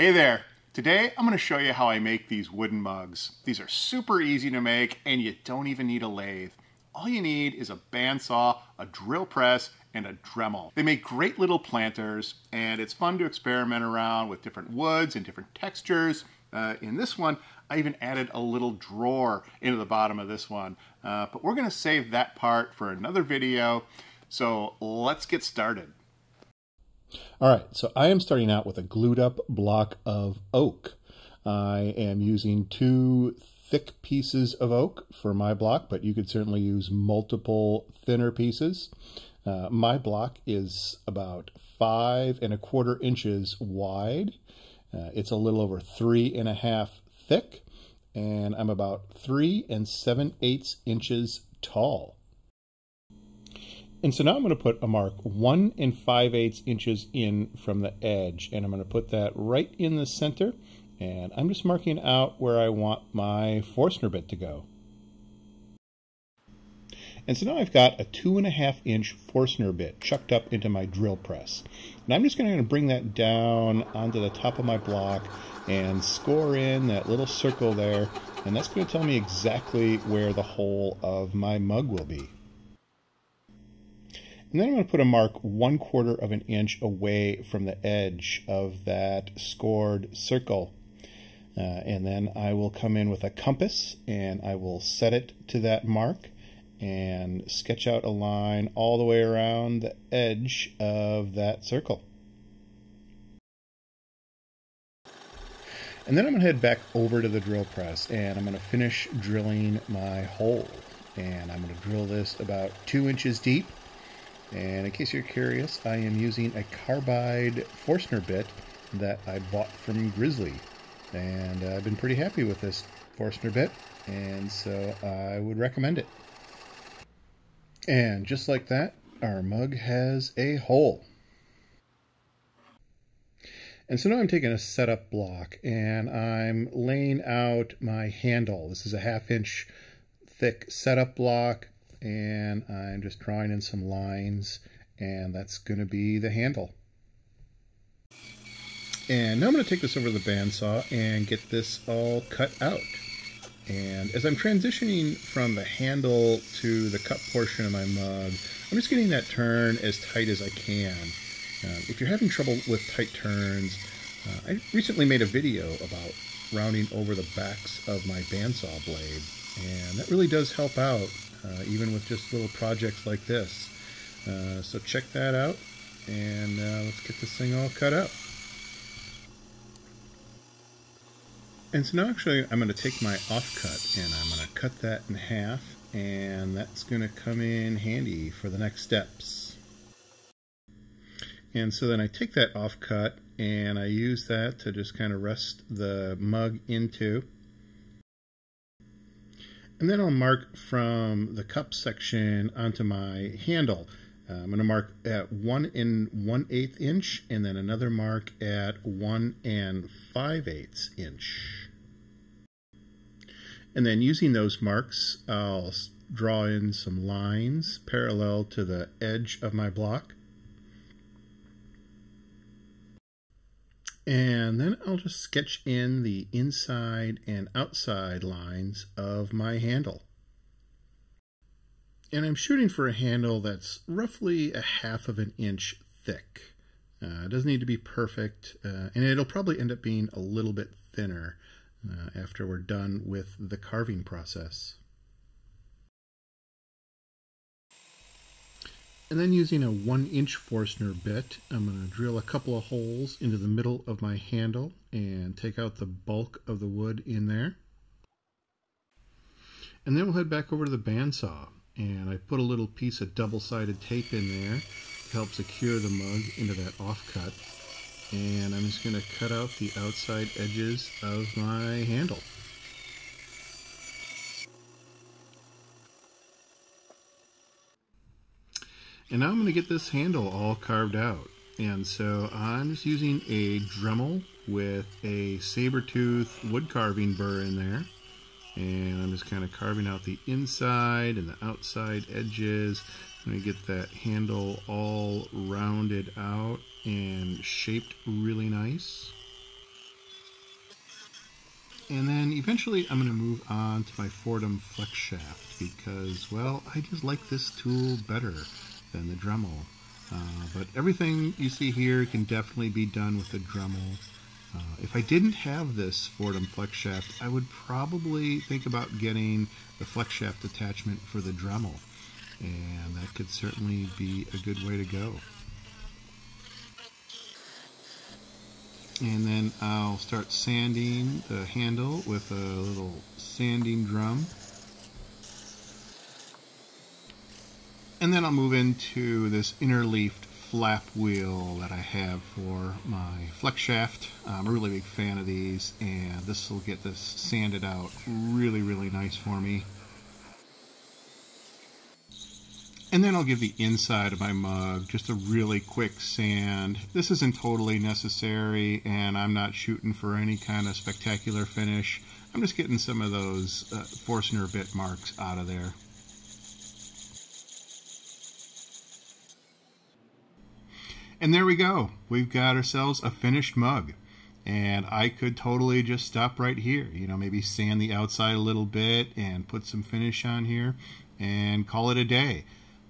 Hey there! Today I'm going to show you how I make these wooden mugs. These are super easy to make and you don't even need a lathe. All you need is a bandsaw, a drill press, and a Dremel. They make great little planters and it's fun to experiment around with different woods and different textures. In this one, I even added a little drawer into the bottom of this one. But we're going to save that part for another video. So let's get started. All right, so I am starting out with a glued up block of oak. I am using 2 thick pieces of oak for my block, but you could certainly use multiple thinner pieces. My block is about 5 1/4 inches wide. It's a little over 3 1/2 thick, and I'm about 3 7/8 inches tall. And so now I'm going to put a mark 1 5/8 inches in from the edge, and I'm going to put that right in the center, and I'm just marking out where I want my Forstner bit to go. And so now I've got a 2 1/2 inch Forstner bit chucked up into my drill press. And I'm just going to bring that down onto the top of my block and score in that little circle there, and that's going to tell me exactly where the hole of my mug will be. And then I'm going to put a mark 1/4 inch away from the edge of that scored circle. And then I will come in with a compass and I will set it to that mark and sketch out a line all the way around the edge of that circle. And then I'm going to head back over to the drill press and I'm going to finish drilling my hole. And I'm going to drill this about 2 inches deep. And in case you're curious, I am using a carbide Forstner bit that I bought from Grizzly. And I've been pretty happy with this Forstner bit, and so I would recommend it. And just like that, our mug has a hole. And so now I'm taking a setup block and I'm laying out my handle. This is a 1/2 inch thick setup block. And I'm just drawing in some lines, and that's going to be the handle. And now I'm going to take this over to the bandsaw and get this all cut out. And as I'm transitioning from the handle to the cut portion of my mug, I'm just getting that turn as tight as I can. If you're having trouble with tight turns, I recently made a video about rounding over the backs of my bandsaw blade, and that really does help out. Even with just little projects like this. So check that out, and let's get this thing all cut out. And so now actually I'm going to take my offcut and I'm going to cut that in half, and that's going to come in handy for the next steps. And so then I take that offcut and I use that to just kind of rest the mug into. And then I'll mark from the cup section onto my handle. I'm going to mark at 1 1/8 inch and then another mark at 1 5/8 inch. And then using those marks, I'll draw in some lines parallel to the edge of my block. And then I'll just sketch in the inside and outside lines of my handle. And I'm shooting for a handle that's roughly a 1/2 inch thick. It doesn't need to be perfect, and it'll probably end up being a little bit thinner after we're done with the carving process. And then using a 1 inch Forstner bit, I'm going to drill a couple of holes into the middle of my handle and take out the bulk of the wood in there. And then we'll head back over to the bandsaw, and I put a little piece of double-sided tape in there to help secure the mug into that offcut. And I'm just going to cut out the outside edges of my handle. And now I'm going to get this handle all carved out. And so I'm just using a Dremel with a saber-tooth wood carving burr in there. And I'm just kind of carving out the inside and the outside edges. I'm going to get that handle all rounded out and shaped really nice. And then eventually I'm going to move on to my Fordham flex shaft because, well, I just like this tool better than the Dremel. But everything you see here can definitely be done with the Dremel. If I didn't have this Fordham flex shaft, I would probably think about getting the flex shaft attachment for the Dremel. And that could certainly be a good way to go. And then I'll start sanding the handle with a little sanding drum. And then I'll move into this interleafed flap wheel that I have for my flex shaft. I'm a really big fan of these, and this will get this sanded out really, really nice for me. And then I'll give the inside of my mug just a really quick sand. This isn't totally necessary, and I'm not shooting for any kind of spectacular finish. I'm just getting some of those Forstner bit marks out of there. And there we go. We've got ourselves a finished mug. And I could totally just stop right here. You know, maybe sand the outside a little bit and put some finish on here and call it a day.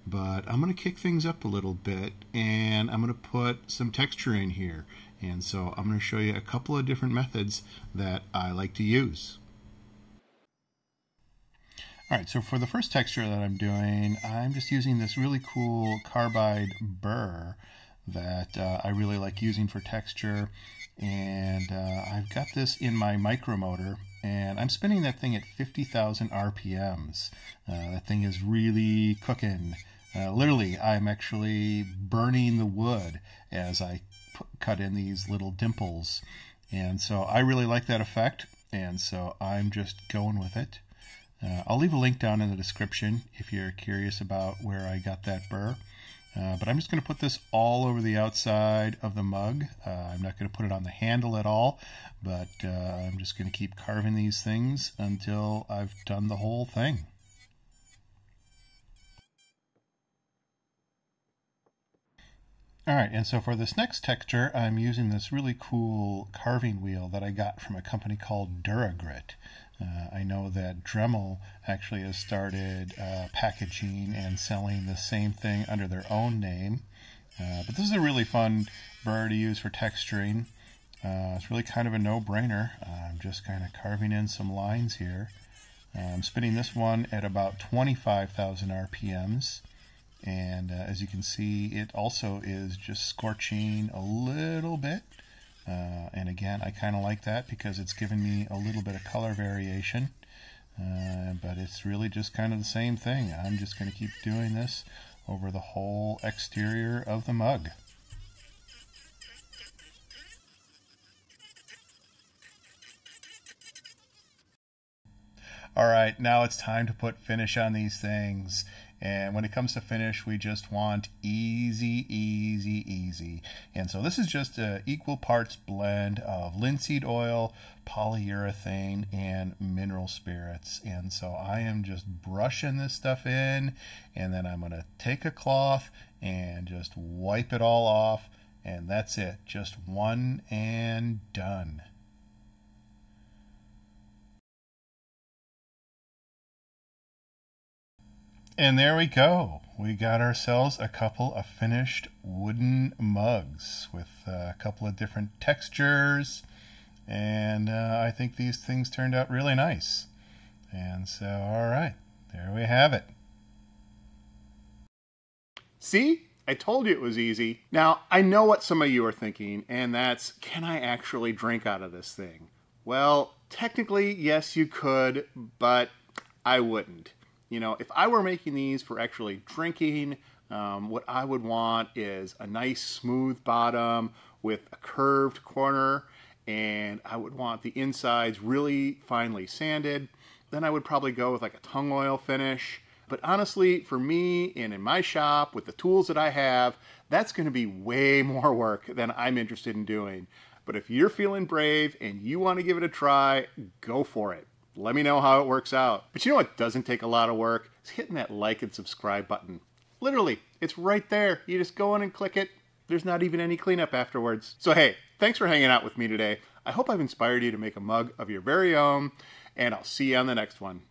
But I'm going to kick things up a little bit, and I'm going to put some texture in here. And so I'm going to show you a couple of different methods that I like to use. Alright, so for the first texture that I'm doing, I'm just using this really cool carbide burr that I really like using for texture. And I've got this in my micromotor, and I'm spinning that thing at 50,000 RPMs. That thing is really cooking. Literally, I'm actually burning the wood as I cut in these little dimples. And so I really like that effect, and so I'm just going with it. I'll leave a link down in the description if you're curious about where I got that burr. But I'm just going to put this all over the outside of the mug. I'm not going to put it on the handle at all, but I'm just going to keep carving these things until I've done the whole thing. Alright, and so for this next texture, I'm using this really cool carving wheel that I got from a company called Duragrit. I know that Dremel actually has started packaging and selling the same thing under their own name. But this is a really fun burr to use for texturing. It's really kind of a no-brainer. I'm just kind of carving in some lines here. I'm spinning this one at about 25,000 RPMs. And as you can see, it also is just scorching a little bit. And again, I kind of like that because it's giving me a little bit of color variation. But it's really just kind of the same thing. I'm just going to keep doing this over the whole exterior of the mug. Alright, now it's time to put finish on these things. And when it comes to finish, we just want easy, easy, easy. And so this is just an equal parts blend of linseed oil, polyurethane, and mineral spirits. And so I am just brushing this stuff in, and then I'm going to take a cloth and just wipe it all off. And that's it. Just one and done. And there we go. We got ourselves a couple of finished wooden mugs with a couple of different textures. And I think these things turned out really nice. And so, all right, there we have it. See? I told you it was easy. Now, I know what some of you are thinking, and that's, can I actually drink out of this thing? Well, technically, yes, you could, but I wouldn't. You know, if I were making these for actually drinking, what I would want is a nice smooth bottom with a curved corner, and I would want the insides really finely sanded. Then I would probably go with like a tung oil finish. But honestly, for me and in my shop with the tools that I have, that's going to be way more work than I'm interested in doing. But if you're feeling brave and you want to give it a try, go for it. Let me know how it works out. But you know what doesn't take a lot of work? It's hitting that like and subscribe button. Literally, it's right there. You just go in and click it. There's not even any cleanup afterwards. So hey, thanks for hanging out with me today. I hope I've inspired you to make a mug of your very own, and I'll see you on the next one.